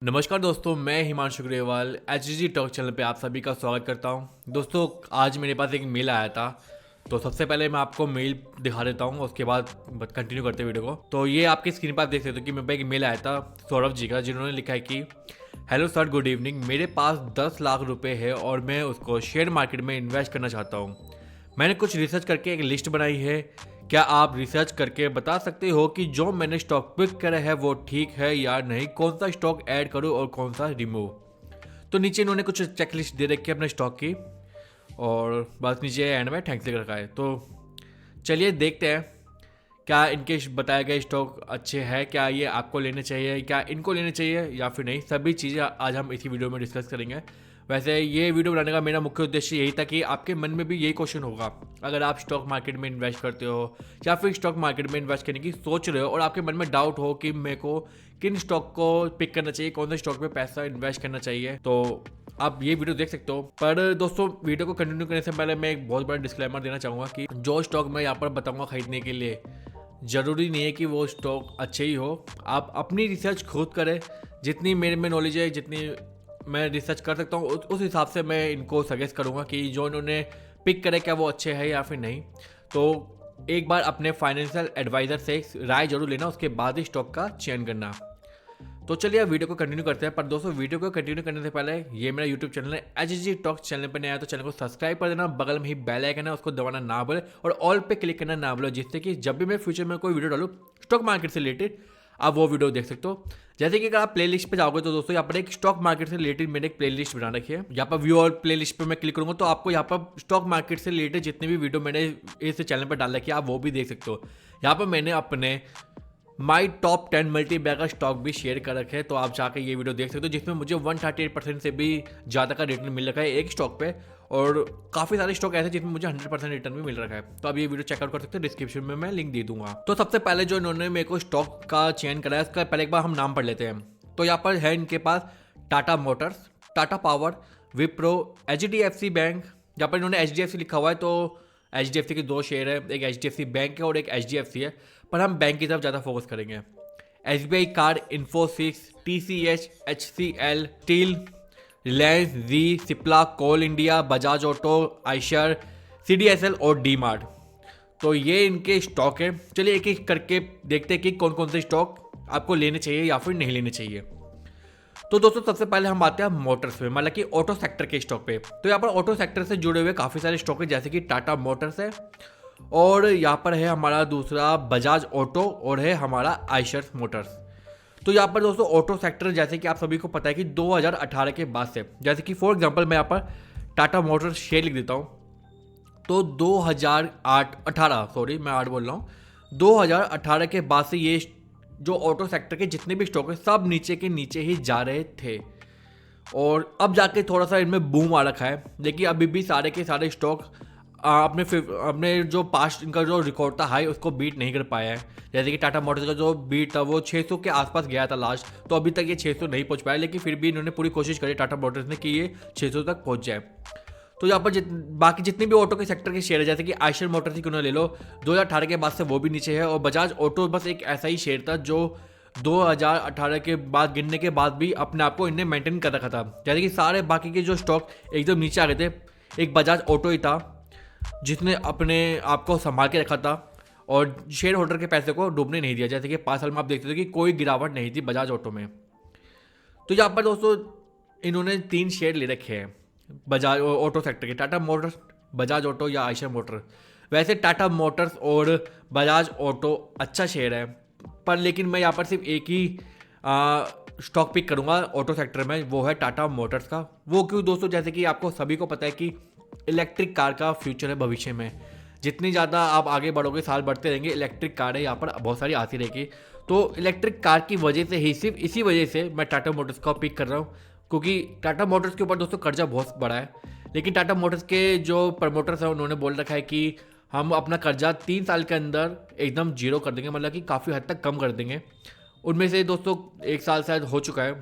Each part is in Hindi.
नमस्कार दोस्तों, मैं Himanshu Grewal Hg talk channel पे आप सभी का स्वागत करता हूं। दोस्तों, आज मेरे पास एक मेल आया था, तो सबसे पहले मैं आपको मेल दिखा देता हूं, उसके बाद कंटिन्यू करते हैं वीडियो को। तो ये आपकी स्क्रीन पर आप देख सकते हो कि मेरे पास एक मेल आया था सौरभ जी का, जिन्होंने लिखा है कि हेलो सर, गुड इवनिंग। मेरे पास 10 लाख रुपए है और मैं उसको शेयर मार्केट में इन्वेस्ट करना चाहता हूँ। मैंने कुछ रिसर्च करके एक लिस्ट बनाई है। क्या आप रिसर्च करके बता सकते हो कि जो मैंने स्टॉक पिक करा है वो ठीक है या नहीं? कौन सा स्टॉक ऐड करूं और कौन सा रिमूव? तो नीचे इन्होंने कुछ चेकलिस्ट दे रखी है अपने स्टॉक की, और बस नीचे एंड में थैंक्स लिख रखा है। तो चलिए देखते हैं, क्या इनके बताए गए स्टॉक अच्छे हैं, क्या ये आपको लेने चाहिए, क्या इनको लेने चाहिए या फिर नहीं। सभी चीज़ें आज हम इसी वीडियो में डिस्कस करेंगे। वैसे ये वीडियो बनाने का मेरा मुख्य उद्देश्य यही था कि आपके मन में भी यही क्वेश्चन होगा, अगर आप स्टॉक मार्केट में इन्वेस्ट करते हो या फिर स्टॉक मार्केट में इन्वेस्ट करने की सोच रहे हो और आपके मन में डाउट हो कि मेरे को किन स्टॉक को पिक करना चाहिए, कौन से स्टॉक में पैसा इन्वेस्ट करना चाहिए, तो आप ये वीडियो देख सकते हो। पर दोस्तों, वीडियो को कंटिन्यू करने से पहले मैं एक बहुत बड़ा डिस्क्लेमर देना चाहूँगा कि जो स्टॉक मैं यहाँ पर बताऊँगा खरीदने के लिए, ज़रूरी नहीं है कि वो स्टॉक अच्छे ही हो। आप अपनी रिसर्च खुद करें। जितनी मेरे में नॉलेज है, जितनी मैं रिसर्च कर सकता हूँ, उस हिसाब से मैं इनको सजेस्ट करूँगा कि जो इन्होंने पिक करे क्या वो अच्छे हैं या फिर नहीं। तो एक बार अपने फाइनेंशियल एडवाइज़र से राय जरूर लेना, उसके बाद ही स्टॉक का चयन करना। तो चलिए अब वीडियो को कंटिन्यू करते हैं। पर दोस्तों, वीडियो को कंटिन्यू करने से पहले ये मेरा यूट्यूब चैनल है एचजी टॉक। चैनल पर नया है तो चैनल को सब्सक्राइब कर देना, बगल में ही बेल आइकन है उसको दबाना ना भूलें और ऑल पे क्लिक करना ना भूलें, जिससे कि जब भी मैं फ्यूचर में कोई वीडियो डालूँ स्टॉक मार्केट से रिलेटेड, आप वो वीडियो देख सकते हो। जैसे कि अगर आप प्लेलिस्ट पे जाओगे तो दोस्तों यहाँ पर एक स्टॉक मार्केट से रिलेटेड मैंने एक प्लेलिस्ट बना रखी है। यहाँ पर व्यू और प्लेलिस्ट पे मैं क्लिक करूँगा तो आपको यहाँ पर स्टॉक मार्केट से रिलेटेड जितने भी वीडियो मैंने इस चैनल पर डाल रखी है आप वो भी देख सकते हो। यहाँ पर मैंने अपने my top 10 multibagger stock भी शेयर कर रखे हैं, तो आप जाकर ये वीडियो देख सकते हो, जिसमें मुझे 138% से भी ज़्यादा का रिटर्न मिल रखा है एक स्टॉक पे, और काफ़ी सारे स्टॉक ऐसे जिसमें मुझे 100% रिटर्न भी मिल रखा है। तो आप ये वीडियो चेकआउट कर सकते हो, डिस्क्रिप्शन में मैं लिंक दे दूंगा। तो सबसे पहले जो इन्होंने मेरे को स्टॉक का चयन करा है, उसका पहले एक बार हम नाम पढ़ लेते हैं। तो यहाँ पर है इनके पास Tata motors, Tata power, Wipro, HDFC bank. यहाँ पर इन्होंने HDFC लिखा हुआ है, तो HDFC के दो शेयर है, एक HDFC बैंक है और एक HDFC है, पर हम बैंक की तरफ ज़्यादा फोकस करेंगे। SBI card, Infosys, TCS, HCL, steel, Reliance, Zee, Cipla, coal India, Bajaj auto, Eicher, CDSL और डी मार्ट। तो ये इनके स्टॉक है। चलिए एक एक करके देखते हैं कि कौन कौन से स्टॉक आपको लेने चाहिए या फिर नहीं लेने चाहिए। तो दोस्तों, सबसे पहले हम आते हैं मोटर्स पे, मतलब कि ऑटो सेक्टर के स्टॉक पे। तो यहाँ पर ऑटो सेक्टर से जुड़े हुए काफ़ी सारे स्टॉक है, जैसे कि टाटा मोटर्स है, और यहाँ पर है हमारा दूसरा बजाज ऑटो, और है हमारा आयशर मोटर्स। तो यहाँ पर दोस्तों ऑटो सेक्टर, जैसे कि आप सभी को पता है कि 2018 के बाद से, जैसे कि फॉर एग्जांपल मैं यहाँ पर टाटा मोटर्स शेयर लिख देता हूँ, तो 2018 सॉरी मैं 8 बोल रहा हूँ, 2018 के बाद से ये जो ऑटो सेक्टर के जितने भी स्टॉक है सब नीचे के नीचे ही जा रहे थे, और अब जाके थोड़ा सा इनमें बूम आ रखा है। लेकिन अभी भी सारे के सारे स्टॉक अपने जो पास्ट इनका जो रिकॉर्ड था हाई, उसको बीट नहीं कर पाया है। जैसे कि टाटा मोटर्स का जो बीट था वो 600 के आसपास गया था लास्ट, तो अभी तक ये 600 नहीं पहुंच पाया, लेकिन फिर भी इन्होंने पूरी कोशिश करी टाटा मोटर्स ने कि ये 600 तक पहुंच जाए। तो यहाँ पर बाकी जितने भी ऑटो के सेक्टर के शेयर है, जैसे कि आयशर मोटर्स ही क्यों ना ले लो, 2018 के बाद से वो भी नीचे है, और बजाज ऑटो बस एक ऐसा ही शेयर था जो 2018 के बाद गिरने के बाद भी अपने आप को इनने मेंटेन कर रखा था। जैसे कि सारे बाकी के जो स्टॉक एकदम नीचे आ गए थे, एक बजाज ऑटो ही था जिसने अपने आप को संभाल के रखा था और शेयर होल्डर के पैसे को डूबने नहीं दिया। जैसे कि 5 साल में आप देखते थे कि कोई गिरावट नहीं थी बजाज ऑटो में। तो यहाँ पर दोस्तों इन्होंने 3 शेयर ले रखे हैं बजाज ऑटो सेक्टर के, टाटा मोटर्स, बजाज ऑटो या आयशर मोटर। वैसे टाटा मोटर्स और बजाज ऑटो अच्छा शेयर है, पर लेकिन मैं यहाँ पर सिर्फ एक ही स्टॉक पिक करूँगा ऑटो सेक्टर में, वो है टाटा मोटर्स का। वो क्यों दोस्तों, जैसे कि आपको सभी को पता है कि इलेक्ट्रिक कार का फ्यूचर है भविष्य में। जितनी ज़्यादा आप आगे बढ़ोगे, साल बढ़ते रहेंगे, इलेक्ट्रिक कार है यहाँ पर बहुत सारी आती रहेगी। तो इलेक्ट्रिक कार की वजह से ही, सिर्फ इसी वजह से मैं टाटा मोटर्स का पिक कर रहा हूँ, क्योंकि टाटा मोटर्स के ऊपर दोस्तों कर्जा बहुत बड़ा है। लेकिन टाटा मोटर्स के जो प्रमोटर्स हैं उन्होंने बोल रखा है कि हम अपना कर्जा 3 साल के अंदर एकदम जीरो कर देंगे, मतलब कि काफ़ी हद तक कम कर देंगे। उनमें से दोस्तों 1 साल शायद हो चुका है।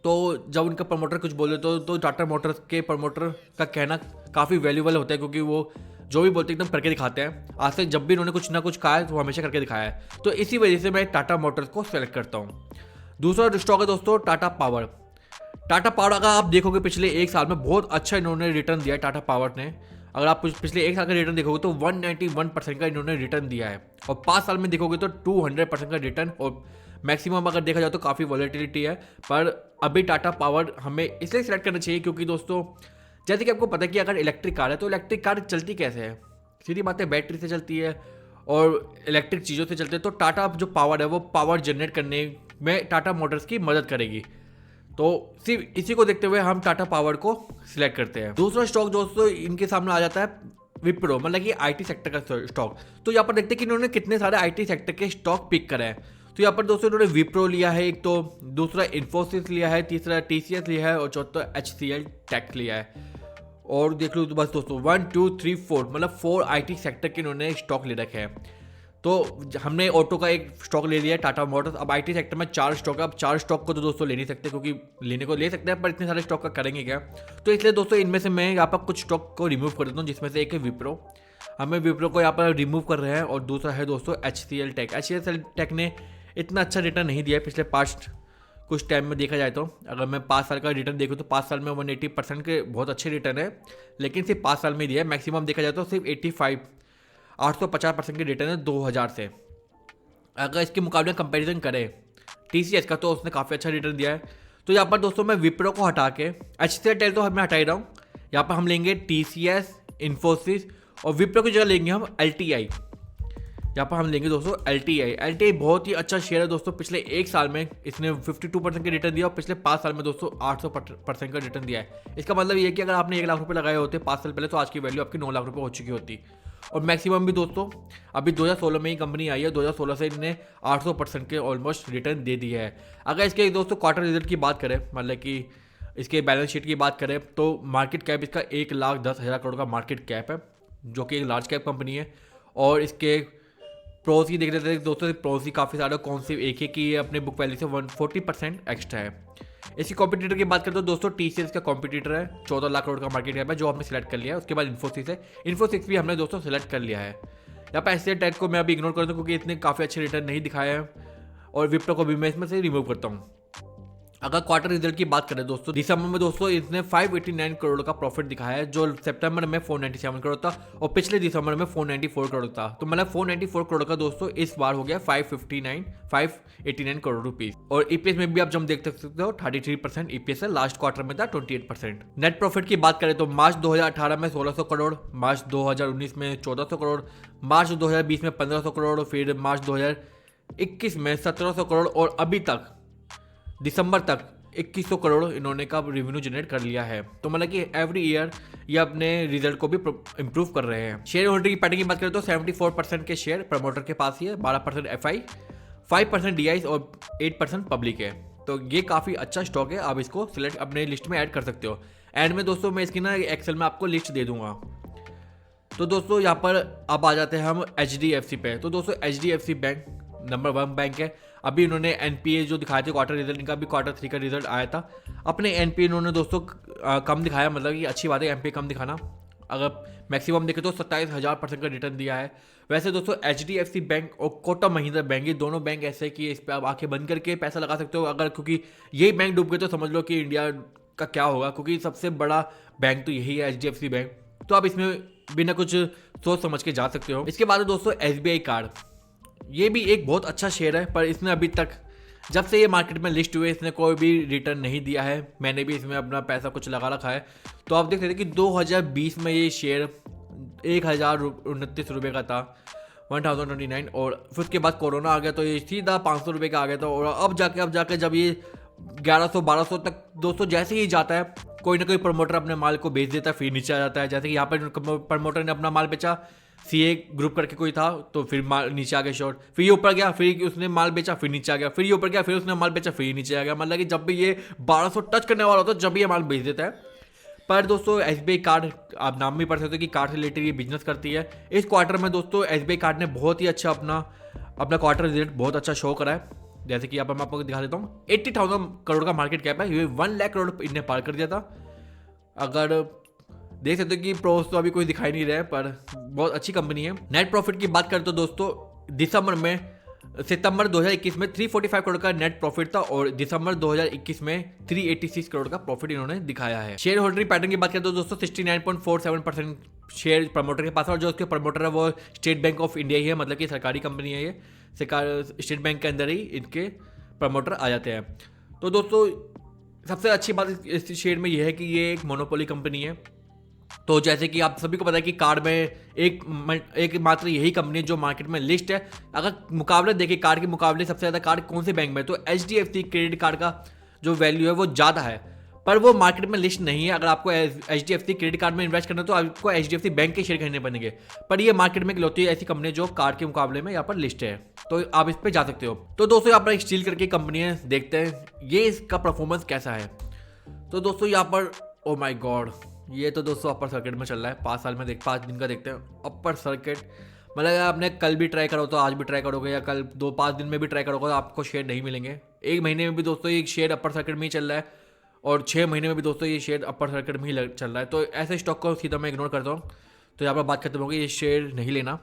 तो जब उनका प्रमोटर कुछ बोले तो टाटा मोटर्स के प्रमोटर का कहना काफ़ी वैल्यूबल होता है, क्योंकि वो जो भी बोलते हैं एकदम करके दिखाते हैं। आज तक जब भी इन्होंने कुछ ना कुछ कहा है तो हमेशा करके दिखाया है। तो इसी वजह से मैं टाटा मोटर्स को सेलेक्ट करता हूँ। दूसरा स्टॉक है दोस्तों टाटा पावर। टाटा पावर अगर आप देखोगे पिछले एक साल में बहुत अच्छा इन्होंने रिटर्न दिया है टाटा पावर ने। अगर आप पिछले एक साल का रिटर्न देखोगे तो 191% का इन्होंने रिटर्न दिया है, और 5 साल में देखोगे तो 200% का रिटर्न, और मैक्सिमम अगर देखा जाए तो काफ़ी वॉलेटिलिटी है। पर अभी टाटा पावर हमें इसलिए सिलेक्ट करना चाहिए क्योंकि दोस्तों जैसे कि आपको पता है कि अगर इलेक्ट्रिक कार है तो इलेक्ट्रिक कार चलती कैसे है, सीधी बात है बैटरी से चलती है और इलेक्ट्रिक चीज़ों से चलते हैं। तो टाटा जो पावर है वो पावर जनरेट करने में टाटा मोटर्स की मदद करेगी। तो सिर्फ इसी को देखते हुए हम टाटा पावर को सिलेक्ट करते हैं। दूसरा स्टॉक दोस्तों इनके सामने आ जाता है विप्रो, मतलब कि आईटी सेक्टर का स्टॉक। तो यहाँ पर देखते हैं कि इन्होंने कितने सारे आईटी सेक्टर के स्टॉक पिक करे हैं। तो यहाँ पर दोस्तों इन्होंने विप्रो लिया है एक, तो दूसरा इन्फोसिस लिया है, तीसरा टीसीएस लिया है और चौथा HCL टेक लिया है। और देख लो तो बस दोस्तों 1 2 3 4 मतलब 4 आईटी सेक्टर के इन्होंने स्टॉक ले रखे हैं। तो हमने ऑटो का एक स्टॉक ले लिया है टाटा मोटर्स। अब आईटी सेक्टर में 4 स्टॉक है। अब 4 स्टॉक को तो दोस्तों ले नहीं सकते क्योंकि लेने को ले सकते हैं पर इतने सारे स्टॉक का करेंगे क्या। तो इसलिए दोस्तों इनमें से मैं यहाँ पर कुछ स्टॉक को रिमूव कर देता हूँ, जिसमें से एक है विप्रो। हमें विप्रो को यहाँ पर रिमूव कर रहे हैं। और दूसरा है दोस्तों HCL टेक। HCL टेक ने इतना अच्छा रिटर्न नहीं दिया है पिछले पास्ट कुछ टाइम में देखा जाए तो। अगर मैं 5 साल का रिटर्न देखूँ तो 5 साल में 180% के बहुत अच्छे रिटर्न है, लेकिन सिर्फ 5 साल में दिया है। मैक्सिमम देखा जाए तो सिर्फ 850% के रिटर्न है 2000 से। अगर इसके मुकाबले कंपैरिजन करें TCS का तो उसने काफ़ी अच्छा रिटर्न दिया है। तो यहाँ पर दोस्तों मैं विप्रो को हटा के HCL टेक तो मैं हटा ही रहा हूँ। यहाँ पर हम लेंगे TCS, इन्फोसिस और विप्रो की जगह लेंगे हम LTI। यहाँ पर हम लेंगे दोस्तों LTI बहुत ही अच्छा शेयर है दोस्तों। पिछले एक साल में इसने 52% के रिटर्न दिया और पिछले 5 साल में दोस्तों 800% का रिटर्न दिया है। इसका मतलब ये है कि अगर आपने 1 लाख रुपए लगाए होते 5 साल पहले तो आज की वैल्यू आपकी 9 लाख रुपए हो चुकी होती। और मैक्सिमम भी दोस्तों अभी 2016 में ही कंपनी आई है, 2016 से इन्हें 800% के ऑलमोस्ट रिटर्न दे दिया है। अगर इसके दोस्तों क्वार्टर रिजल्ट की बात करें, मतलब कि इसके बैलेंस शीट की बात करें, तो मार्केट कैप इसका 1,10,000 करोड़ का मार्केट कैप है, जो कि एक लार्ज कैप कंपनी है। और इसके प्रोस की देख रहे थे दोस्तों, प्रोस ही काफ़ी सारे, कौन सी एक है कि ये अपने बुक वैल्यू से 140% एक्स्ट्रा है। इसकी कॉम्पिटिटर की बात करें तो दोस्तों TCS का कॉम्पिटिटर है, 14 लाख करोड़ का मार्केट कैप है, जो हमने सेलेक्ट कर लिया है। उसके बाद इन्फोसिस है, इन्फोसिस भी हमने दोस्तों सेलेक्ट कर लिया है। यहाँ पर HCL टेक को मैं अभी इग्नोर कर दूँ क्योंकि इतने काफ़ी अच्छे रिटर्न नहीं दिखाए हैं, और विप्रो को भी मैं इसमें से रिमूव करता हूँ। अगर क्वार्टर रिजल्ट की बात करें दोस्तों, दिसंबर में दोस्तों इसने 589 करोड़ का प्रॉफिट दिखाया है, जो सितंबर में 497 करोड़ था और पिछले दिसंबर में 494 करोड़ था। तो मतलब 494 करोड़ का दोस्तों इस बार हो गया 589 करोड़ रुपीस। और EPS में भी आप जब देख सकते हो 33% EPS है, लास्ट क्वार्टर में था 28%। नेट प्रॉफिट की बात करें तो मार्च 2018 में 1600 करोड़, मार्च 2019 में 1400 करोड़, मार्च 2020 में 1500 करोड़, फिर मार्च 2021 में 1700 करोड़, और अभी तक दिसंबर तक 2100 करोड़ इन्होंने का रेवेन्यू जनरेट कर लिया है। तो मतलब कि एवरी ईयर ये अपने रिजल्ट को भी इंप्रूव कर रहे हैं। शेयर होल्डर की पैटर्न की बात करें तो 74% के शेयर प्रमोटर के पास ही है, 12% FI, 5% DIs और 8% पब्लिक है। तो ये काफ़ी अच्छा स्टॉक है, आप इसको सिलेक्ट अपने लिस्ट में ऐड कर सकते हो। एंड में दोस्तों मैं इसकी ना एक्सेल में आपको लिस्ट दे दूंगा। तो दोस्तों यहाँ पर अब आ जाते हैं हम HDFC पे। तो दोस्तों HDFC बैंक नंबर 1 बैंक है। अभी इन्होंने NPA जो दिखाए थे क्वार्टर रिजल्ट, इनका भी क्वार्टर 3 का रिजल्ट आया था। अपने NPA इन्होंने दोस्तों कम दिखाया, मतलब कि अच्छी बात है NPA कम दिखाना। अगर मैक्सिमम देखें तो 27,000% का रिटर्न दिया है। वैसे दोस्तों HDFC बैंक और कोटक महिंद्रा बैंक, ये दोनों बैंक ऐसे है कि इस पर आप आंखें बंद करके पैसा लगा सकते हो अगर, क्योंकि यही बैंक डूब गए तो समझ लो कि इंडिया का क्या होगा, क्योंकि सबसे बड़ा बैंक तो यही है HDFC बैंक। तो आप इसमें बिना कुछ सोच समझ के जा सकते हो। इसके बाद दोस्तों SBI कार्ड, ये भी एक बहुत अच्छा शेयर है, पर इसने अभी तक जब से ये मार्केट में लिस्ट हुए इसने कोई भी रिटर्न नहीं दिया है। मैंने भी इसमें अपना पैसा कुछ लगा रखा है। तो आप देख सकते हैं कि 2020 में ये शेयर 1029 रुपये का था, 1029, और फिर उसके बाद कोरोना आ गया तो ये सीधा 500 रुपये का आ गया था। और अब जाके जब ये 1100-1200 तक दोस्तों जैसे ही जाता है, कोई ना कोई प्रमोटर अपने माल को बेच देता है, फिर नीचे आ जाता है। जैसे कि यहाँ पर प्रमोटर ने अपना माल बेचा, CA ग्रुप करके कोई था, तो फिर माल नीचे आ गया शॉर्ट, फिर ये ऊपर गया, फिर उसने माल बेचा, फिर नीचे आ गया, फिर ये ऊपर गया, फिर उसने माल बेचा, फिर नीचे आ गया। मतलब कि जब भी ये 1200 टच करने वाला होता है जब भी ये माल बेच देता है। पर दोस्तों SBI कार्ड आप नाम भी पढ़ सकते हो कि कार्ड से रिलेटेड ये बिजनेस करती है। इस क्वार्टर में दोस्तों SBI कार्ड ने बहुत ही अच्छा अपना क्वार्टर रिजल्ट बहुत अच्छा शो करा है। जैसे कि यहाँ पर मैं आपको दिखा देता हूँ, 80,000 करोड़ का मार्केट कैप है, ये 1 लाख करोड़ इन्हें पार कर दिया था। अगर देख सकते हो कि प्रोस तो अभी कोई दिखाई नहीं रहा है, पर बहुत अच्छी कंपनी है। नेट प्रॉफिट की बात करें तो दोस्तों दिसंबर में सितंबर 2021 में 345 करोड़ का नेट प्रॉफिट था और दिसंबर 2021 में 386 करोड़ का प्रॉफिट इन्होंने दिखाया है। शेयर होल्डरिंग पैटर्न की बात करें तो दोस्तों 69.47% शेयर प्रमोटर के पास है और जो उसके प्रमोटर है वो स्टेट बैंक ऑफ इंडिया ही है, मतलब कि सरकारी कंपनी है ये। स्टेट बैंक के अंदर ही इनके प्रमोटर आ जाते हैं। तो दोस्तों सबसे अच्छी बात इस शेयर में यह है कि ये एक मोनोपोली कंपनी है। तो जैसे कि आप सभी को पता है कि कार्ड में एक मात्र यही कंपनी जो मार्केट में लिस्ट है। अगर मुकाबले देखें कार्ड के मुकाबले सबसे ज़्यादा कार्ड कौन से बैंक में, तो HDFC क्रेडिट कार्ड का जो वैल्यू है वो ज़्यादा है, पर वो मार्केट में लिस्ट नहीं है। अगर आपको HDFC क्रेडिट कार्ड में इन्वेस्ट करना है तो आपको HDFC बैंक के शेयर खरीदने पड़ेंगे, पर ये मार्केट में इकलौती ऐसी कंपनी जो कार्ड के मुकाबले में यहाँ पर लिस्ट है, तो आप इस पर जा सकते हो। तो दोस्तों यहाँ पर एक स्टील करके कंपनी है, देखते हैं ये इसका परफॉर्मेंस कैसा है। तो दोस्तों यहाँ पर ओ माई गॉड, ये तो दोस्तों अपर सर्किट में चल रहा है। 5 साल में 5 दिन का देखते हैं अपर सर्किट। मतलब आपने कल भी ट्राई करो तो आज भी ट्राई करोगे या कल 2-5 दिन में भी ट्राई करोगे तो आपको शेयर नहीं मिलेंगे। 1 महीने में भी दोस्तों ये शेयर अपर सर्किट में ही चल रहा है और 6 महीने में भी दोस्तों ये शेयर अपर सर्किट में ही चल रहा है। तो ऐसे स्टॉक को सीधा मैं इग्नोर करता हूँ। तो यहाँ पर बात खत्म होगी, ये शेयर नहीं लेना।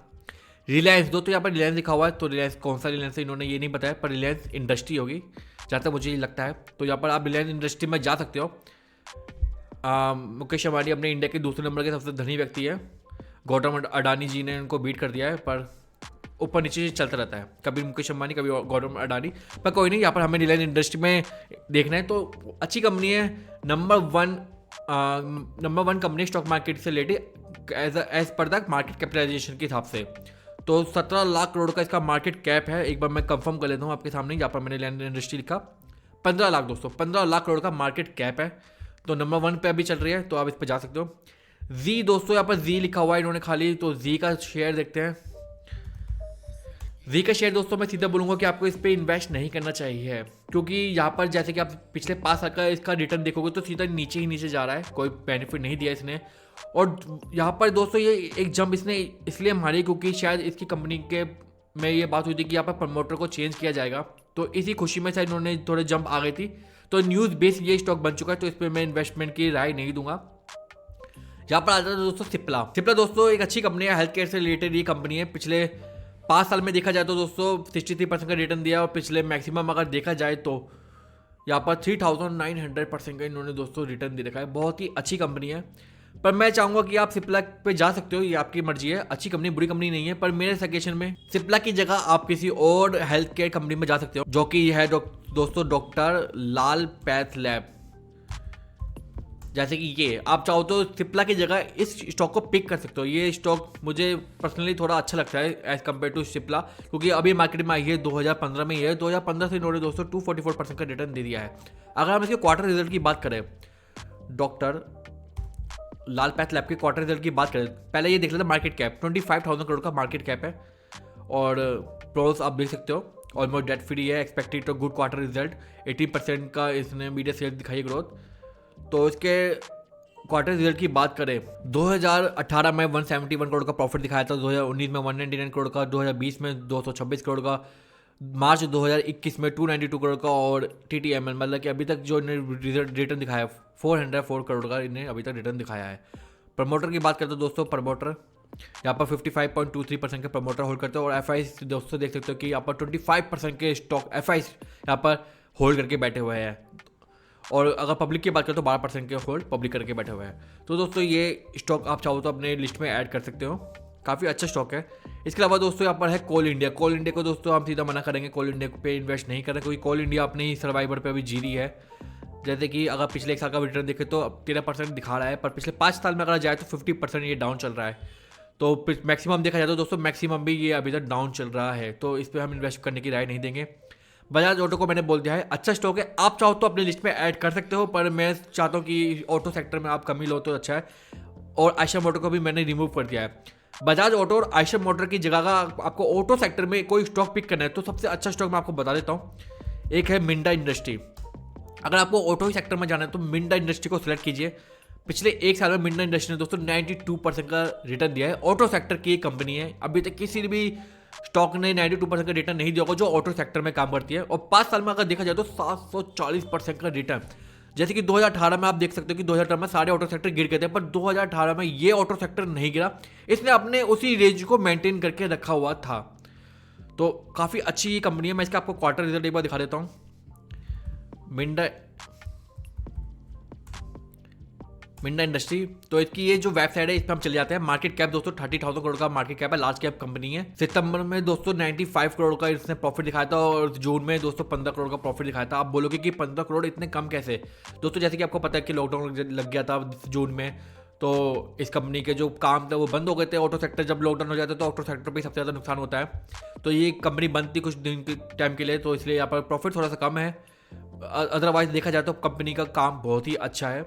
रिलायंस दोस्तों यहाँ पर रिलायंस लिखा हुआ है, तो रिलायंस कौन सा रिलायंस है इन्होंने ये नहीं बताया, पर रिलायंस इंडस्ट्री होगी जहाँ तक मुझे लगता है। तो यहाँ पर आप रिलायंस इंडस्ट्री में जा सकते हो। मुकेश अंबानी अपने इंडिया के दूसरे नंबर के सबसे धनी व्यक्ति है। गौतम अडानी जी ने उनको बीट कर दिया है, पर ऊपर नीचे चलता रहता है, कभी मुकेश अंबानी कभी गौतम अडानी। पर कोई नहीं, यहाँ पर हमें रिलायंस इंडस्ट्री में देखना है। तो अच्छी कंपनी है, number one company stock market से related as per the market capitalization के हिसाब से। तो 17 लाख करोड़ का इसका मार्केट कैप है। एक बार मैं कंफर्म कर लेता हूँ आपके सामने, यहाँ पर मैंने रिलायंस इंडस्ट्री लिखा 15 लाख दोस्तों, 15 लाख करोड़ का मार्केट कैप है। तो नंबर 1 पे अभी चल रही है, तो आप इस पर जा सकते हो। जी दोस्तों यहाँ पर जी लिखा हुआ है इन्होंने खाली, तो जी का शेयर देखते हैं। जी का शेयर दोस्तों मैं सीधा बोलूँगा कि आपको इस पर इन्वेस्ट नहीं करना चाहिए, क्योंकि यहाँ पर जैसे कि आप पिछले 5 साल का इसका रिटर्न देखोगे तो सीधा नीचे ही नीचे जा रहा है, कोई बेनिफिट नहीं दिया इसने। और यहाँ पर दोस्तों ये एक जंप इसने इसलिए मारी क्योंकि शायद इसकी कंपनी के में ये बात हुई थी कि यहाँ पर प्रमोटर को चेंज किया जाएगा, तो इसी खुशी में शायद इन्होंने थोड़े जंप आ गई थी। तो न्यूज़ बेस ये स्टॉक बन चुका है, तो इस पर मैं इन्वेस्टमेंट की राय नहीं दूंगा। यहाँ पर आता है दोस्तों सिप्ला दोस्तों एक अच्छी कंपनी है, हेल्थ केयर से रिलेटेड ये कंपनी है। पिछले 5 साल में देखा जाए तो दोस्तों 63% का रिटर्न दिया, और पिछले मैक्सिमम अगर देखा जाए तो यहाँ पर 3900% का इन्होंने दोस्तों रिटर्न दे रखा है। बहुत ही अच्छी कंपनी है, पर मैं चाहूँगा कि आप सिप्ला पे जा सकते हो, ये आपकी मर्जी है। अच्छी कंपनी बुरी कंपनी नहीं है, पर मेरे सजेशन में सिप्ला की जगह आप किसी और हेल्थ केयर कंपनी में जा सकते हो, जो कि है दोस्तों डॉक्टर लाल पैथ लैब। जैसे कि ये आप चाहो तो सिप्ला की जगह इस स्टॉक को पिक कर सकते हो। ये स्टॉक मुझे पर्सनली थोड़ा अच्छा लगता है एज कम्पेयर टू सिप्ला, क्योंकि अभी मार्केट में आई है 2015 में ही है। 2015 से इन्होंने दोस्तों 244% का रिटर्न दे दिया है। अगर हम इसके क्वार्टर रिजल्ट की बात करें, डॉक्टर लाल पैथ लैब के क्वार्टर रिजल्ट की बात करें, पहले ये देख लेते मार्केट कैप 25,000 करोड़ का मार्केट कैप है, और प्रोस आप देख सकते हो ऑलमोस्ट डेट फ्री है। Expected to good quarter result 18% का इसने मीडिया सेल्स दिखाई ग्रोथ। तो इसके क्वार्टर रिजल्ट की बात करें, 2018 में 171 करोड़ का प्रॉफिट दिखाया था, 2019 में 199 करोड़ का, 2020 में 226 करोड़ का, मार्च 2021 में 292 करोड़ का, और TTML मतलब कि अभी तक जो इन्हें रिटर्न दिखाया है 404 करोड़ का इन्हें अभी तक रिटर्न दिखाया है। प्रमोटर की बात करते हो दोस्तों, प्रमोटर यहाँ पर 55.23% के प्रमोटर होल्ड करते हो, और FIs दोस्तों देख सकते हो कि यहाँ पर 25% के स्टॉक FIs यहाँ पर होल्ड करके बैठे हुए हैं, और अगर पब्लिक की बात करें तो 12% के होल्ड पब्लिक करके बैठे हुए हैं। तो दोस्तों ये स्टॉक आप चाहो तो अपने लिस्ट में ऐड कर सकते हो, काफ़ी अच्छा स्टॉक है। इसके अलावा दोस्तों यहाँ पर है कोल इंडिया को दोस्तों हम सीधा मना करेंगे, कोल इंडिया पे इन्वेस्ट नहीं करें, क्योंकि कोल इंडिया अपने ही सर्वाइवर पे अभी जी रही है। जैसे कि अगर पिछले 1 साल का रिटर्न देखें तो 13% दिखा रहा है, पर पिछले 5 साल में अगर जाए तो 50% ये डाउन चल रहा है। तो मैक्सिमम देखा जाए तो दोस्तों मैक्सिमम भी ये अभी तक डाउन चल रहा है, तो इस पर हम इन्वेस्ट करने की राय नहीं देंगे। बजाज ऑटो को मैंने बोल दिया है अच्छा स्टॉक है, आप चाहो तो अपनी लिस्ट में ऐड कर सकते हो, पर मैं चाहता हूँ कि ऑटो सेक्टर में आप कमी लो तो अच्छा है। और आयशर मोटर को भी मैंने रिमूव कर दिया है। बजाज ऑटो और आयशर मोटर की जगह का आपको ऑटो सेक्टर में कोई स्टॉक पिक करना है तो सबसे अच्छा स्टॉक मैं आपको बता देता हूँ, एक है मिंडा इंडस्ट्री। अगर आपको ऑटो सेक्टर में जाना है तो मिंडा इंडस्ट्री को सिलेक्ट कीजिए। पिछले 1 साल में मिंडा इंडस्ट्री ने दोस्तों 92% का रिटर्न दिया है। ऑटो सेक्टर की एक कंपनी है, अभी तक किसी भी स्टॉक ने 92% का रिटर्न नहीं दिया होगा जो ऑटो सेक्टर में काम करती है। और 5 साल में अगर देखा जाए तो 740% का रिटर्न। जैसे कि 2018 में आप देख सकते हो कि 2018 में सारे ऑटो सेक्टर गिर गए थे, पर 2018 में ये ऑटो सेक्टर नहीं गिरा, इसने अपने उसी रेंज को मेंटेन करके रखा हुआ था। तो काफ़ी अच्छी ये कंपनी है। मैं इसका आपको क्वार्टर रिजल्ट एक बार दिखा देता हूँ। मिंडा इंडस्ट्री, तो इसकी ये जो वेबसाइट है इस पर हम चले जाते हैं। मार्केट कैप दोस्तों 30,000 करोड़ का मार्केट कैप है, लार्ज कैप कंपनी है। सितंबर में दोस्तों 95 करोड़ का इसने प्रॉफिट दिखाया था और जून में दोस्तों 15 करोड़ का प्रॉफिट दिखाया था। आप बोलोगे कि 15 करोड़ इतने कम कैसे? दोस्तों जैसे कि आपको पता है कि लॉकडाउन लग गया था जून में, तो इस कंपनी के जो काम थे वो बंद हो गए थे। ऑटो सेक्टर जब लॉकडाउन हो जाता है तो ऑटो सेक्टर पे सबसे ज़्यादा नुकसान होता है। तो ये कंपनी बंद थी कुछ दिन के टाइम के लिए, तो इसलिए यहाँ पर प्रॉफिट थोड़ा सा कम है। अदरवाइज देखा जाए तो कंपनी का काम बहुत ही अच्छा है।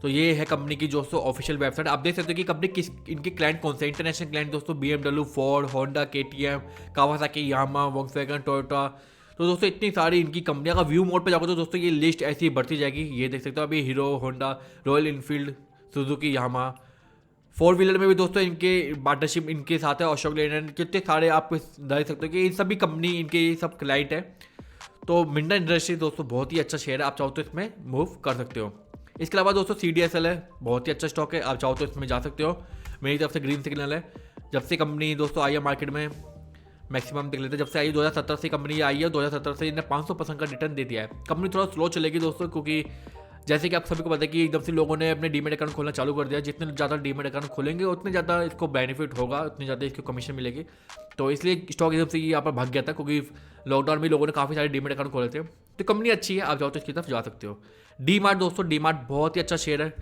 तो ये है कंपनी की दोस्तों ऑफिशियल वेबसाइट। आप देख सकते हो कि कंपनी किस, इनके क्लाइंट कौन से इंटरनेशनल क्लाइंट दोस्तों BMW, Ford, Honda, KTM, Kawasaki, Yamaha, Volkswagen, Toyota. तो दोस्तों इतनी सारी इनकी कंपनियां का व्यू मोड पे जाओगे तो दोस्तों ये लिस्ट ऐसी ही बढ़ती जाएगी। ये देख सकते हो अभी Hero, Honda, Royal Enfield, Suzuki, Yamaha. 4 wheeler में भी दोस्तों इनके पार्टनरशिप इनके साथ है, अशोक लेलैंड, कितने सारे आप देख सकते हो कि इन सभी कंपनी इनके सब क्लाइंट है। तो मिंडा इंडस्ट्री दोस्तों बहुत ही अच्छा शेयर है, आप चाहो तो इसमें मूव कर सकते हो। इसके अलावा दोस्तों CDSL है, बहुत ही अच्छा स्टॉक है, आप चाहो तो इसमें जा सकते हो। मेरी तरफ से ग्रीन सिग्नल है। जब से कंपनी दोस्तों आई है मार्केट में, मैक्सिमम देख लेते हैं, जब से आई 2017 से कंपनी आई है, 2017 से इन्हें 500% का रिटर्न दे दिया है। कंपनी थोड़ा स्लो चलेगी दोस्तों, क्योंकि जैसे कि आप सभी को पता है कि एकदम से लोगों ने अपने डीमेट अकाउंट खोलना चालू कर दिया। जितने ज़्यादा डीमेट अकाउंट खोलेंगे उतने ज़्यादा इसको बेनिफिट होगा, उतनी ज़्यादा इसको कमीशन मिलेगी। तो इसलिए स्टॉक एकदम से यहाँ पर भाग गया था, क्योंकि लॉकडाउन में लोगों ने काफ़ी सारे डीमेट अकाउंट खोले थे। तो कंपनी अच्छी है, आप जाओ तो इसकी तरफ जा सकते हो। डीमार्ट दोस्तों, डीमार्ट बहुत ही अच्छा शेयर है।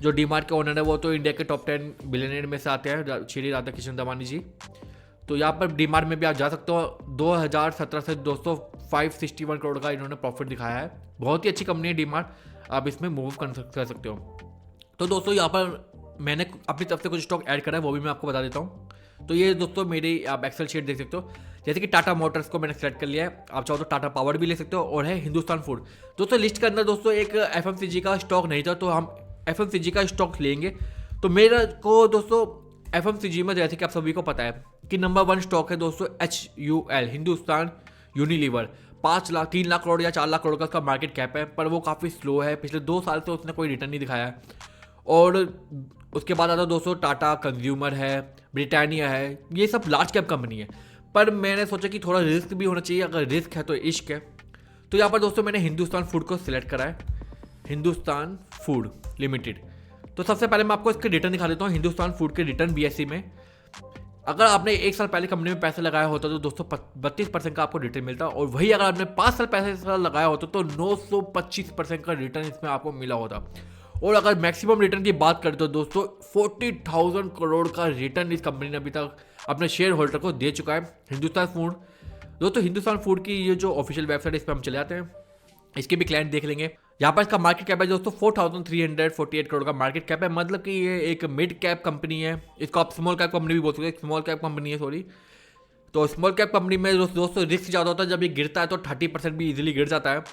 जो डीमार्ट के ओनर है वो तो इंडिया के टॉप 10 बिलियनियर में से आते हैं, श्री राधा कृष्ण दमानी जी। तो यहाँ पर डीमार्ट में भी आप जा सकते हो। 2017 से दोस्तों 561 करोड़ का इन्होंने प्रॉफिट दिखाया है। बहुत ही अच्छी कंपनी है डीमार्ट, आप इसमें मूव कर सकते हो। तो दोस्तों यहाँ पर मैंने अपनी तरफ से कुछ स्टॉक ऐड करा है, वो भी मैं आपको बता देता हूँ। तो ये दोस्तों मेरी आप एक्सेल शीट देख सकते हो। जैसे कि टाटा मोटर्स को मैंने सेलेक्ट कर लिया है, आप चाहो तो टाटा पावर भी ले सकते हो, और है हिंदुस्तान फूड। दोस्तों लिस्ट के अंदर दोस्तों एक FMCG का स्टॉक नहीं था, तो हम FMCG का स्टॉक लेंगे। तो मेरा को दोस्तों FMCG में जैसे कि आप सभी को पता है कि नंबर 1 स्टॉक है दोस्तों HUL, हिंदुस्तान यूनिलीवर। 3 लाख करोड़ या 4 लाख करोड़ का उसका मार्केट कैप है, पर वो काफ़ी स्लो है। पिछले 2 साल से उसने कोई रिटर्न नहीं दिखाया है। और उसके बाद आता दोस्तों टाटा कंज्यूमर है, ब्रिटानिया है, ये सब लार्ज कैप कंपनी है। पर मैंने सोचा कि थोड़ा रिस्क भी होना चाहिए, अगर रिस्क है तो इश्क है। तो यहाँ पर दोस्तों मैंने हिंदुस्तान फूड को सिलेक्ट करा है, हिंदुस्तान फूड लिमिटेड। तो सबसे पहले मैं आपको इसके रिटर्न दिखा देता हूँ। हिंदुस्तान फूड के रिटर्न BSE में, अगर आपने 1 साल पहले कंपनी में पैसे लगाया होता तो दोस्तों 32% का आपको रिटर्न मिलता, और वही अगर आपने 5 साल पैसे लगाया होता तो 925% का रिटर्न इसमें आपको मिला होता। और अगर मैक्सिमम रिटर्न की बात करें तो दोस्तों 40,000 करोड़ का रिटर्न इस कंपनी ने अभी तक अपने शेयर होल्डर को दे चुका है, हिंदुस्तान फूड। दोस्तों हिंदुस्तान फूड की ये जो ऑफिशियल वेबसाइट है इस पर हम चले जाते हैं, इसके भी क्लाइंट देख लेंगे। यहाँ पर इसका मार्केट कैप है दोस्तों 4,348 करोड़ का मार्केट कैप है, मतलब कि ये एक मिड कैप कंपनी है। इसको आप स्मॉल कैप कंपनी भी बोल सकते हो, स्मॉल कैप कंपनी है सॉरी। तो स्मॉल कैप कंपनी में दोस्तों रिस्क ज़्यादा होता है, जब ये गिरता है तो 30% भी इजीली गिर जाता है,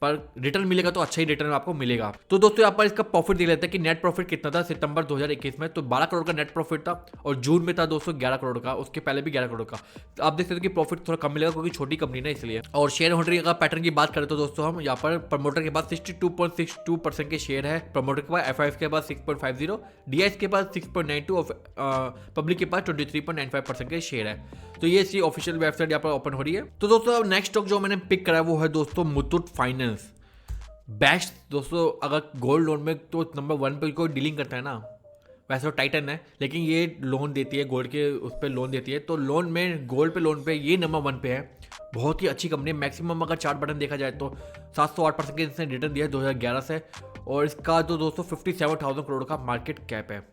पर रिटर्न मिलेगा तो अच्छा ही रिटर्न आपको मिलेगा। तो दोस्तों यहाँ पर इसका प्रॉफिट देख लेते हैं कि नेट प्रॉफिट कितना था सितंबर 2021 में। तो 12 करोड़ का नेट प्रॉफिट था, और जून में था दोस्तों 11 करोड़ का, उसके पहले भी 11 करोड़ का। तो आप देख सकते हो कि प्रॉफिट थोड़ा कम मिलेगा क्योंकि छोटी कंपनी ना इसलिए। और शेयर होल्डर का पैटर्न की बात करें तो दोस्तों हम यहाँ पर प्रमोटर के पास 62.62% के शेयर है, प्रमोटर के पास FIS के पास 6.50, DIS के पास 6.92 और पब्लिक के पास 23.95% के शेयर है। तो ये इसकी ऑफिशियल वेबसाइट यहाँ पर ओपन हो रही है। तो दोस्तों नेक्स्ट स्टॉक जो मैंने पिक करा है वो है दोस्तों मुथूट फाइनेंस। बेस्ट दोस्तों, अगर गोल्ड लोन में तो नंबर 1 पे कोई डीलिंग करता है ना, वैसे तो टाइटन है, लेकिन ये लोन देती है गोल्ड के, उस पर लोन देती है। तो लोन में गोल्ड पे लोन पे ये नंबर 1 पे है। बहुत ही अच्छी कंपनी है। मैक्सिमम अगर चार्ट बटन देखा जाए तो 708% के इसने रिटर्न दिया है 2011 से, और इसका तो दोस्तों 57,000 करोड़ का मार्केट कैप है।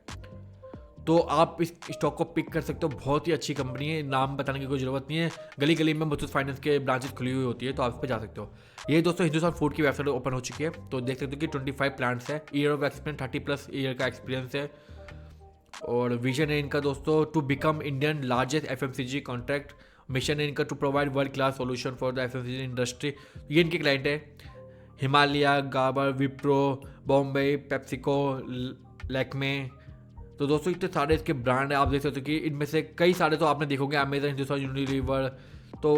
तो आप इस स्टॉक को पिक कर सकते हो, बहुत ही अच्छी कंपनी है, नाम बताने की कोई ज़रूरत नहीं है। गली गली में मुथूट फाइनेंस के ब्रांचेस खुली हुई होती है, तो आप इस पर जा सकते हो। ये दोस्तों हिंदुस्तान फूड की वेबसाइट ओपन हो चुकी है, तो देख सकते हो कि 25 प्लांट्स है, ईयर ऑफ एक्सपीरियंस 30+ ईयर का एक्सपीरियंस है। और विजन है इनका दोस्तों to become Indian largest FMCG contract, mission है इनका to provide world class solution for the FMCG industry. ये इनके क्लाइंट है, हिमालय, गाबर, विप्रो, बॉम्बे, पेप्सिको, लैक्मे। तो दोस्तों इतने सारे इसके ब्रांड है, आप देख सकते हो कि इनमें से कई सारे तो आपने देखोगे, अमेजन, हिंदुस्तान यूनिलीवर, तो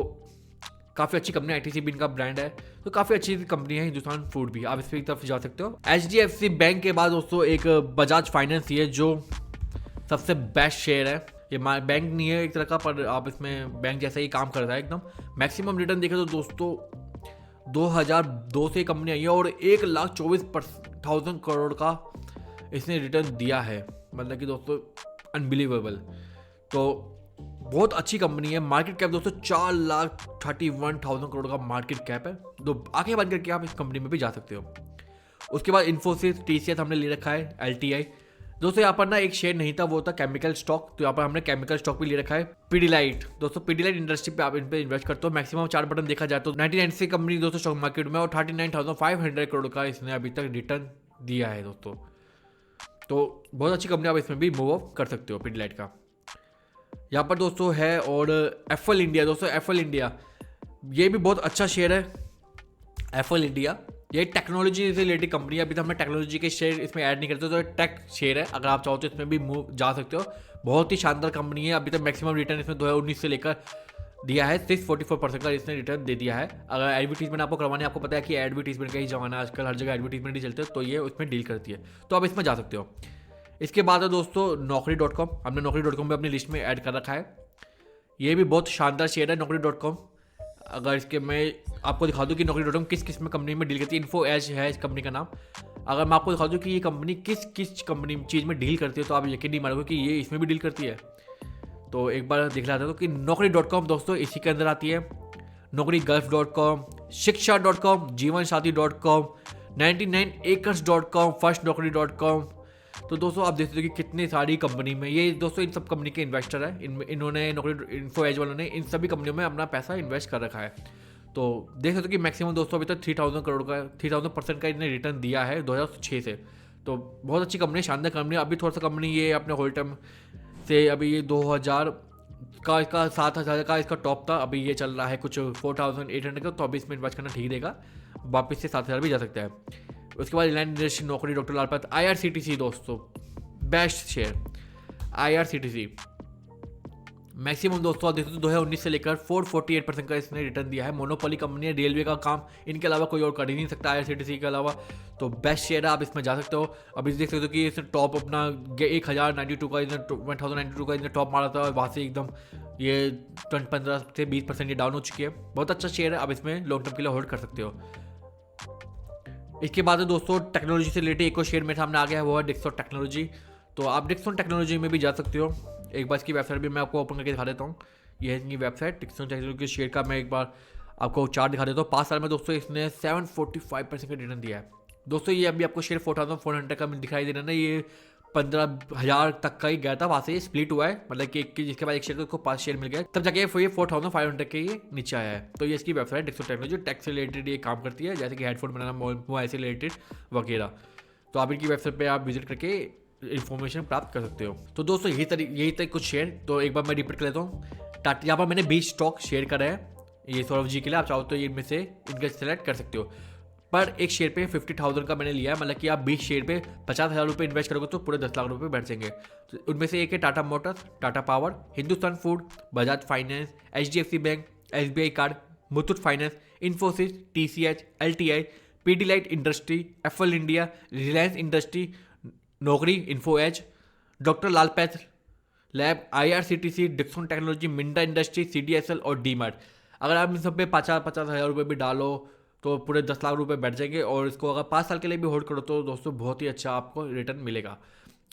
काफ़ी अच्छी कंपनी, ITC भी इनका ब्रांड है। तो काफ़ी अच्छी कंपनी है हिंदुस्तान फूड भी, आप इस पर तरफ जा सकते हो। HDFC बैंक के बाद दोस्तों एक बजाज फाइनेंस ही है जो सबसे बेस्ट शेयर है। ये बैंक नहीं है एक तरह का, पर आप इसमें बैंक जैसा ही काम करता है एकदम। मैक्सिमम रिटर्न देखें तो दोस्तों 2002 से कंपनी आई है और 1,24,000 करोड़ का इसने रिटर्न दिया है, मतलब कि दोस्तों अनबिलीवेबल। तो बहुत अच्छी कंपनी है। मार्केट कैप दोस्तों 4,31,000 करोड़ का मार्केट कैप है। तो आंखें बंद करके आप इस कंपनी में भी जा सकते हो। उसके बाद इन्फोसिस, टीसीएस हमने ले रखा है, एलटीआई। दोस्तों यहाँ पर ना एक शेयर नहीं था, वो था केमिकल स्टॉक, तो यहाँ पर हमने केमिकल स्टॉक भी ले रखा है। पीडीलाइट, दोस्तों पीडीलाइट इंडस्ट्री पे आप इन पे इन्वेस्ट करते हो। मैक्सिमम चार्ट बटन देखा जाए तो 99 कंपनी दोस्तों स्टॉक मार्केट में, और 39,500 करोड़ का इसने अभी तक रिटर्न दिया है दोस्तों। तो बहुत अच्छी कंपनी, आप इसमें भी मूव ऑफ कर सकते हो पीडीलाइट का। यहाँ पर दोस्तों है और एफएल इंडिया। दोस्तों एफएल इंडिया ये भी बहुत अच्छा शेयर है। एफएल इंडिया ये टेक्नोलॉजी से रिलेटेड कंपनी है। अभी तो हमने टेक्नोलॉजी के शेयर इसमें ऐड नहीं करते, तो टेक शेयर है। अगर आप चाहो तो इसमें भी मूव जा सकते हो। बहुत ही शानदार कंपनी है। अभी तक मैक्सिमम रिटर्न इसमें 2019 से लेकर दिया है, 644% का इसने रिटर्न दे दिया है। अगर एडवर्टीजमेंट आपको करवाने, आपको पता है कि एडवर्टीजमेंट का ही जमाना आजकल, हर जगह एडवर्टीजमेंट ही चलते हैं, तो ये उसमें डील करती है, तो आप इसमें जा सकते हो। इसके बाद है दोस्तों Naukri.com। हमने Naukri.com भी अपनी लिस्ट में ऐड कर रखा है। ये भी बहुत शानदार शेयर है Naukri.com। अगर इसके मैं आपको दिखा दूं कि Naukri.com किस किस में कंपनी में डील करती है, इन्फो एज है इस कंपनी का नाम। अगर मैं आपको दिखा दूं कि ये कंपनी किस किस कंपनी चीज़ में डील करती है, तो आप यकीन नहीं मानोगे कि ये इसमें भी डील करती है। तो एक बार दिख रहा था तो कि Naukri.com दोस्तों इसी के अंदर आती है। Naukrigulf.com, Shiksha.com, जीवनसाथी.com, 99acres.com, firstnaukri.com। तो दोस्तों आप देख सकते हो कि कितनी सारी कंपनी में ये दोस्तों इन सब कंपनी के इन्वेस्टर है। इन्होंने नौकरी इन्फो एज वालों ने इन सभी कंपनियों में अपना पैसा इन्वेस्ट कर रखा है। तो देख सकते हो कि मैक्सिमम दोस्तों अभी तक 3,000 करोड़ का 3,000% का इन्हें रिटर्न दिया है 2006 से। तो बहुत अच्छी कंपनी, शानदार कंपनी। अभी थोड़ा सा कंपनी ये अपने होल्ड टाइम से अभी ये 2000 का इसका 7,000 का इसका टॉप था, अभी ये चल रहा है कुछ 4,800 का। तो अभी इसमें इन्वेस्ट करना ठीक रहेगा, वापस से 7,000 भी जा सकता है। उसके बाद रिलायंस इंडस्ट्री, नौकरी, डॉक्टर लाल पाथ, IRCTC दोस्तों बेस्ट शेयर। IRCTC मैक्सिमम दोस्तों आप देखते हो 2019 से लेकर 448% का इसने रिटर्न दिया है। मोनोपोली कंपनी है, रेलवे का काम इनके अलावा कोई और कर ही नहीं सकता IRCTC के अलावा। तो बेस्ट शेयर है, आप इसमें जा सकते हो। अभी देख सकते हो कि इसने टॉप अपना 1092 का इसने 1092 का इसने टॉप मारा था, वहाँ से एकदम ये 15 से 20% ये डाउन हो चुकी है। बहुत अच्छा शेयर है, आप इसमें लॉन्ग टर्म के लिए होल्ड कर सकते हो। इसके बाद दोस्तों टेक्नोलॉजी से रिलेटेड एक और शेयर मेरे सामने आ गया है, वो है डिक्सॉन टेक्नोलॉजी। तो आप डिक्सॉन टेक्नोलॉजी में भी जा सकते हो। एक बार इसकी वेबसाइट भी मैं आपको ओपन करके दिखा देता हूँ। ये है इनकी वेबसाइट डिक्सॉन टेक्नोलॉजी के शेयर का। मैं एक बार आपको चार्ट दिखा देता हूँ। 5 साल में दोस्तों इसने 745% का रिटर्न दिया है। दोस्तों ये अभी आपको शेयर 4,400 का दिखाई दे रहा है ना, ये 15,000 तक का ही गया था, वहाँ से ये स्प्लिट हुआ है, मतलब कि जिसके बाद एक शेयर को 5 शेयर मिल गया, तब जाके ये 4,500 के ये नीचे आया है। तो ये इसकी वेबसाइट डिक्सॉन टेक्नोलॉजी टैक्स से रिलेटेड ये काम करती है, जैसे कि हेडफोन बनाना, मोबाइल से रिलेटेड वगैरह। तो आप इनकी वेबसाइट पर आप विजिट करके इन्फॉर्मेशन प्राप्त कर सकते हो। तो दोस्तों यही तक कुछ शेयर। तो एक बार मैं रिपीट कर लेता हूँ। यहाँ पर मैंने 20 स्टॉक शेयर करा है, ये सौरभ जी के लिए। आप चाहो तो इनमें से इनका सेलेक्ट कर सकते हो। पर एक शेयर पे 50,000 का मैंने लिया है, मतलब कि आप 20 शेयर पे 50,000 रुपये इन्वेस्ट करोगे तो पूरे 10 लाख रुपये बैठ जाएंगे। तो उनमें से एक है Tata motors, Tata power, Hindustan food, Bajaj finance, HDFC bank, SBI card, Muthoot finance, Infosys, TCS, LTI, Pidilite industry, FL India, Reliance industry, Naukri, info edge, doctor Lal path lab, IRCTC, Dixon technology, Minda industry, CDSL और डीमार्ट। अगर आप इन सब पे 50,000 रुपये भी डालो तो पूरे 10 लाख रुपए बैठ जाएंगे। और इसको अगर 5 साल के लिए भी होल्ड करो तो दोस्तों बहुत ही अच्छा आपको रिटर्न मिलेगा।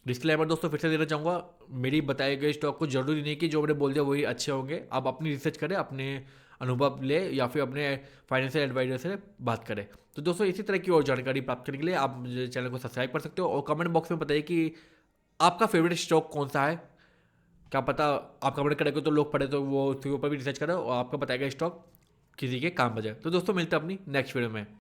डिस्क्लेमर दोस्तों फिर से देना चाहूँगा, मेरी बताए गए स्टॉक को जरूरी नहीं कि जो मैंने बोल दिया वही अच्छे होंगे। आप अपनी रिसर्च करें, अपने अनुभव ले, या फिर अपने फाइनेंशियल एडवाइजर से बात करें। तो दोस्तों इसी तरह की और जानकारी प्राप्त करने के लिए आप चैनल को सब्सक्राइब कर सकते हो और कमेंट बॉक्स में बताइए कि आपका फेवरेट स्टॉक कौन सा है। क्या पता आप कमेंट करेंगे तो लोग पढ़े तो वो उसके ऊपर भी रिसर्च करें और आपका बताया गया स्टॉक किसी के काम बजाए। तो दोस्तों मिलते हैं अपनी नेक्स्ट वीडियो में।